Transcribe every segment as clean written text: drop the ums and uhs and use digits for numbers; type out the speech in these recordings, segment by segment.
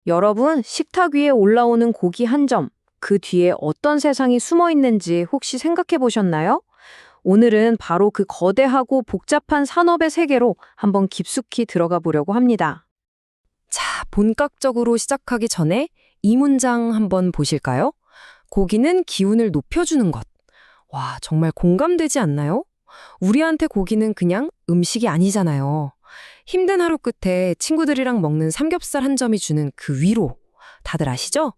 여러분, 식탁 위에 올라오는 고기 한 점, 그 뒤에 어떤 세상이 숨어 있는지 혹시 생각해 보셨나요? 오늘은 바로 그 거대하고 복잡한 산업의 세계로 한번 깊숙이 들어가 보려고 합니다. 자, 본격적으로 시작하기 전에 이 문장 한번 보실까요? 고기는 기운을 높여주는 것. 와, 정말 공감되지 않나요? 우리한테 고기는 그냥 음식이 아니잖아요. 힘든 하루 끝에 친구들이랑 먹는 삼겹살 한 점이 주는 그 위로. 다들 아시죠?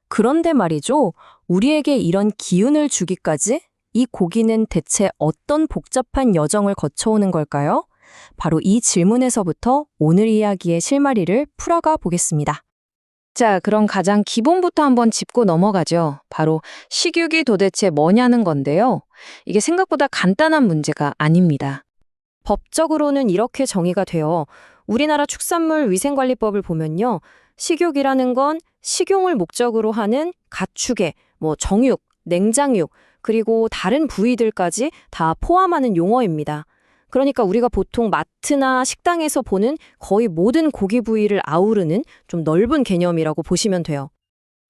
그런데 말이죠. 우리에게 이런 기운을 주기까지 이 고기는 대체 어떤 복잡한 여정을 거쳐오는 걸까요? 바로 이 질문에서부터 오늘 이야기의 실마리를 풀어가 보겠습니다. 자, 그럼 가장 기본부터 한번 짚고 넘어가죠. 바로 식육이 도대체 뭐냐는 건데요. 이게 생각보다 간단한 문제가 아닙니다. 법적으로는 이렇게 정의가 돼요. 우리나라 축산물 위생관리법을 보면요. 식육이라는 건 식용을 목적으로 하는 가축의 정육, 냉장육, 그리고 다른 부위들까지 다 포함하는 용어입니다. 그러니까 우리가 보통 마트나 식당에서 보는 거의 모든 고기 부위를 아우르는 좀 넓은 개념이라고 보시면 돼요.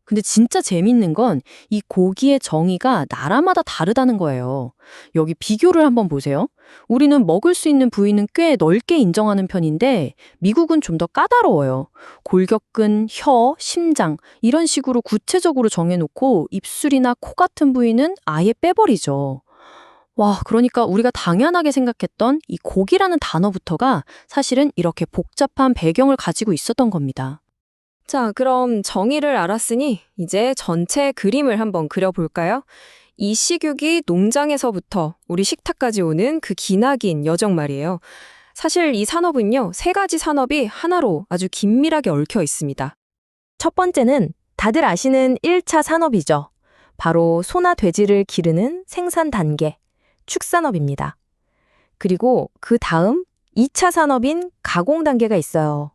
근데 진짜 재밌는 건 이 고기의 정의가 나라마다 다르다는 거예요. 여기 비교를 한번 보세요. 우리는 먹을 수 있는 부위는 꽤 넓게 인정하는 편인데 미국은 좀 더 까다로워요. 골격근, 혀, 심장 이런 식으로 구체적으로 정해놓고 입술이나 코 같은 부위는 아예 빼버리죠. 와, 그러니까 우리가 당연하게 생각했던 이 고기라는 단어부터가 사실은 이렇게 복잡한 배경을 가지고 있었던 겁니다. 자, 그럼 정의를 알았으니 이제 전체 그림을 한번 그려볼까요? 이 식육이 농장에서부터 우리 식탁까지 오는 그 기나긴 여정 말이에요. 사실 이 산업은요, 세 가지 산업이 하나로 아주 긴밀하게 얽혀 있습니다. 첫 번째는 다들 아시는 1차 산업이죠. 바로 소나 돼지를 기르는 생산 단계, 축산업입니다. 그리고 그 다음 2차 산업인 가공 단계가 있어요.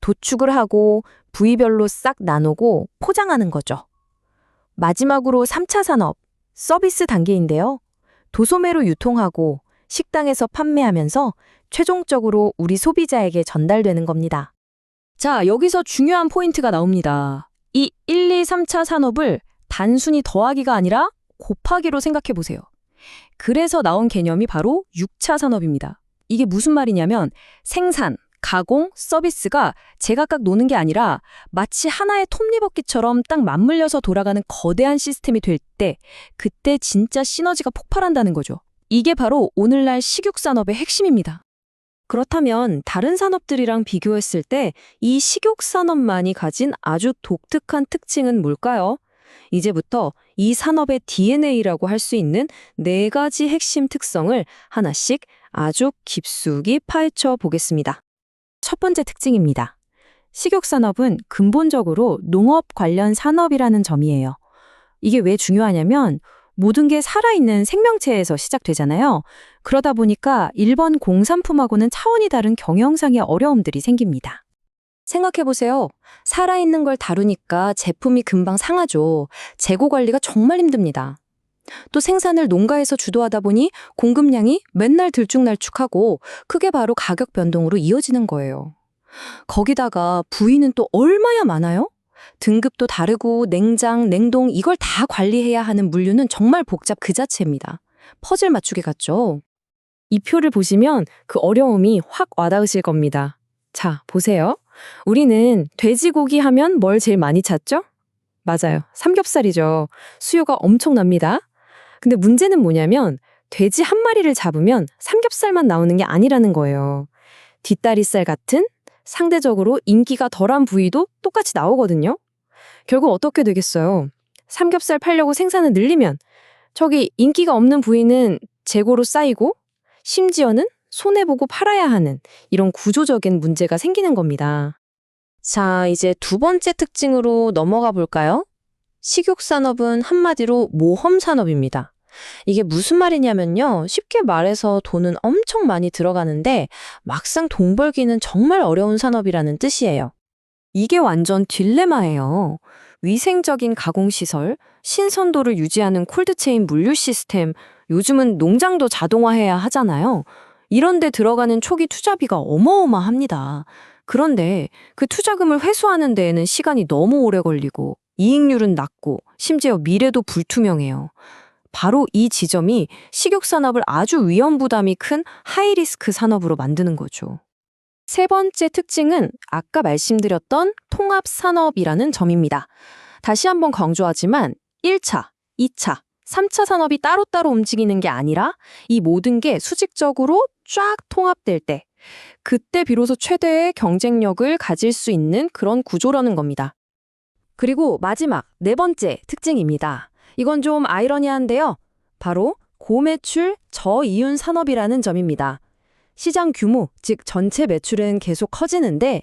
도축을 하고 부위별로 싹 나누고 포장하는 거죠. 마지막으로 3차 산업, 서비스 단계인데요. 도소매로 유통하고 식당에서 판매하면서 최종적으로 우리 소비자에게 전달되는 겁니다. 자, 여기서 중요한 포인트가 나옵니다. 이 1, 2, 3차 산업을 단순히 더하기가 아니라 곱하기로 생각해 보세요. 그래서 나온 개념이 바로 6차 산업입니다. 이게 무슨 말이냐면 생산, 가공, 서비스가 제각각 노는 게 아니라 마치 하나의 톱니바퀴처럼 딱 맞물려서 돌아가는 거대한 시스템이 될 때 그때 진짜 시너지가 폭발한다는 거죠. 이게 바로 오늘날 식육산업의 핵심입니다. 그렇다면 다른 산업들이랑 비교했을 때 이 식육산업만이 가진 아주 독특한 특징은 뭘까요? 이제부터 이 산업의 DNA라고 할 수 있는 4가지 핵심 특성을 하나씩 아주 깊숙이 파헤쳐 보겠습니다. 첫 번째 특징입니다. 식육산업은 근본적으로 농업 관련 산업이라는 점이에요. 이게 왜 중요하냐면 모든 게 살아있는 생명체에서 시작되잖아요. 그러다 보니까 일반 공산품하고는 차원이 다른 경영상의 어려움들이 생깁니다. 생각해보세요. 살아있는 걸 다루니까 제품이 금방 상하죠. 재고 관리가 정말 힘듭니다. 또 생산을 농가에서 주도하다 보니 공급량이 맨날 들쭉날쭉하고 그게 바로 가격 변동으로 이어지는 거예요. 거기다가 부위는 또 얼마야 많아요? 등급도 다르고 냉장, 냉동 이걸 다 관리해야 하는 물류는 정말 복잡 그 자체입니다. 퍼즐 맞추기 같죠? 이 표를 보시면 그 어려움이 확 와닿으실 겁니다. 자, 보세요. 우리는 돼지고기 하면 뭘 제일 많이 찾죠? 맞아요. 삼겹살이죠. 수요가 엄청납니다. 근데 문제는 뭐냐면 돼지 한 마리를 잡으면 삼겹살만 나오는 게 아니라는 거예요. 뒷다리살 같은 상대적으로 인기가 덜한 부위도 똑같이 나오거든요. 결국 어떻게 되겠어요? 삼겹살 팔려고 생산을 늘리면 저기 인기가 없는 부위는 재고로 쌓이고 심지어는 손해보고 팔아야 하는 이런 구조적인 문제가 생기는 겁니다. 자, 이제 두 번째 특징으로 넘어가 볼까요? 식육산업은 한마디로 모험산업입니다. 이게 무슨 말이냐면요. 쉽게 말해서 돈은 엄청 많이 들어가는데 막상 돈 벌기는 정말 어려운 산업이라는 뜻이에요. 이게 완전 딜레마예요. 위생적인 가공시설, 신선도를 유지하는 콜드체인 물류 시스템, 요즘은 농장도 자동화해야 하잖아요. 이런 데 들어가는 초기 투자비가 어마어마합니다. 그런데 그 투자금을 회수하는 데에는 시간이 너무 오래 걸리고 이익률은 낮고 심지어 미래도 불투명해요. 바로 이 지점이 식육산업을 아주 위험 부담이 큰 하이리스크 산업으로 만드는 거죠. 세 번째 특징은 아까 말씀드렸던 통합산업이라는 점입니다. 다시 한번 강조하지만 1차, 2차, 3차 산업이 따로따로 움직이는 게 아니라 이 모든 게 수직적으로 쫙 통합될 때, 그때 비로소 최대의 경쟁력을 가질 수 있는 그런 구조라는 겁니다. 그리고 마지막 네 번째 특징입니다. 이건 좀 아이러니한데요. 바로 고매출 저이윤 산업이라는 점입니다. 시장 규모, 즉 전체 매출은 계속 커지는데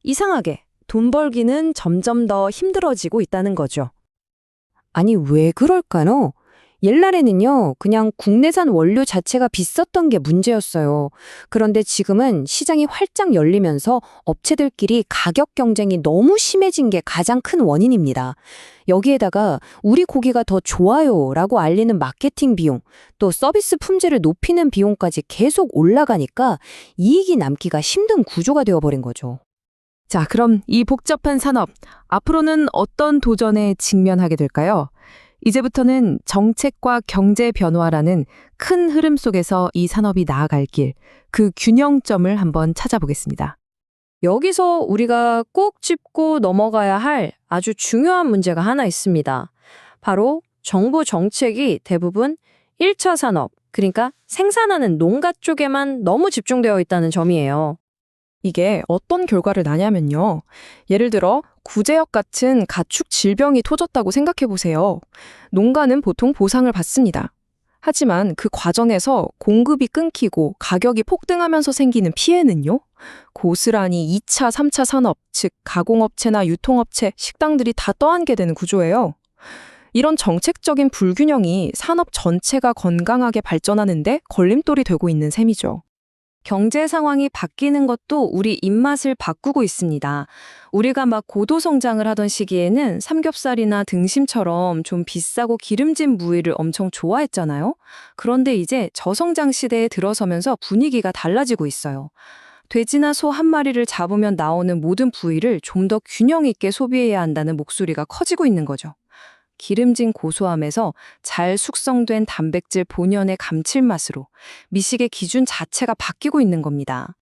이상하게 돈 벌기는 점점 더 힘들어지고 있다는 거죠. 아니, 왜 그럴까요? 옛날에는요, 그냥 국내산 원료 자체가 비쌌던 게 문제였어요. 그런데 지금은 시장이 활짝 열리면서 업체들끼리 가격 경쟁이 너무 심해진 게 가장 큰 원인입니다. 여기에다가 우리 고기가 더 좋아요라고 알리는 마케팅 비용, 또 서비스 품질을 높이는 비용까지 계속 올라가니까 이익이 남기가 힘든 구조가 되어버린 거죠. 자, 그럼 이 복잡한 산업, 앞으로는 어떤 도전에 직면하게 될까요? 이제부터는 정책과 경제 변화라는 큰 흐름 속에서 이 산업이 나아갈 길, 그 균형점을 한번 찾아보겠습니다. 여기서 우리가 꼭 짚고 넘어가야 할 아주 중요한 문제가 하나 있습니다. 바로 정부 정책이 대부분 1차 산업, 그러니까 생산하는 농가 쪽에만 너무 집중되어 있다는 점이에요. 이게 어떤 결과를 나냐면요. 예를 들어 구제역 같은 가축 질병이 터졌다고 생각해 보세요. 농가는 보통 보상을 받습니다. 하지만 그 과정에서 공급이 끊기고 가격이 폭등하면서 생기는 피해는요. 고스란히 2차, 3차 산업, 즉 가공업체나 유통업체, 식당들이 다 떠안게 되는 구조예요. 이런 정책적인 불균형이 산업 전체가 건강하게 발전하는데 걸림돌이 되고 있는 셈이죠. 경제 상황이 바뀌는 것도 우리 입맛을 바꾸고 있습니다. 우리가 막 고도 성장을 하던 시기에는 삼겹살이나 등심처럼 좀 비싸고 기름진 부위를 엄청 좋아했잖아요. 그런데 이제 저성장 시대에 들어서면서 분위기가 달라지고 있어요. 돼지나 소 한 마리를 잡으면 나오는 모든 부위를 좀 더 균형 있게 소비해야 한다는 목소리가 커지고 있는 거죠. 기름진 고소함에서 잘 숙성된 단백질 본연의 감칠맛으로 미식의 기준 자체가 바뀌고 있는 겁니다.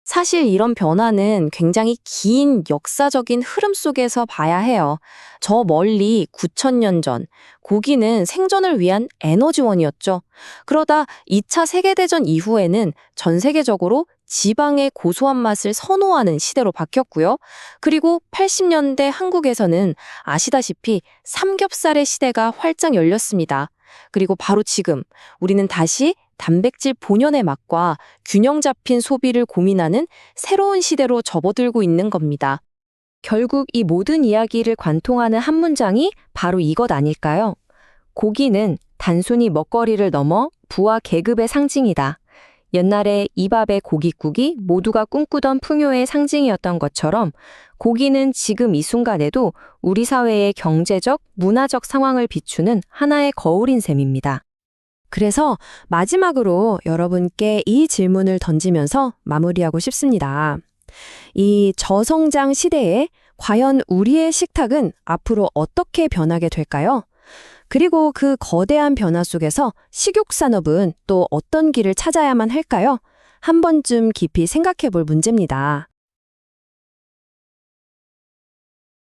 사실 이런 변화는 굉장히 긴 역사적인 흐름 속에서 봐야 해요. 저 멀리 9,000년 전, 고기는 생존을 위한 에너지원이었죠. 그러다 2차 세계대전 이후에는 전 세계적으로 지방의 고소한 맛을 선호하는 시대로 바뀌었고요. 그리고 80년대 한국에서는 아시다시피 삼겹살의 시대가 활짝 열렸습니다. 그리고 바로 지금 우리는 다시 단백질 본연의 맛과 균형 잡힌 소비를 고민하는 새로운 시대로 접어들고 있는 겁니다. 결국 이 모든 이야기를 관통하는 한 문장이 바로 이것 아닐까요? 고기는 단순히 먹거리를 넘어 부와 계급의 상징이다. 옛날에 이밥의 고깃국이 모두가 꿈꾸던 풍요의 상징이었던 것처럼 고기는 지금 이 순간에도 우리 사회의 경제적, 문화적 상황을 비추는 하나의 거울인 셈입니다. 그래서 마지막으로 여러분께 이 질문을 던지면서 마무리하고 싶습니다. 이 저성장 시대에 과연 우리의 식탁은 앞으로 어떻게 변하게 될까요? 그리고 그 거대한 변화 속에서 식육산업은 또 어떤 길을 찾아야만 할까요? 한 번쯤 깊이 생각해 볼 문제입니다.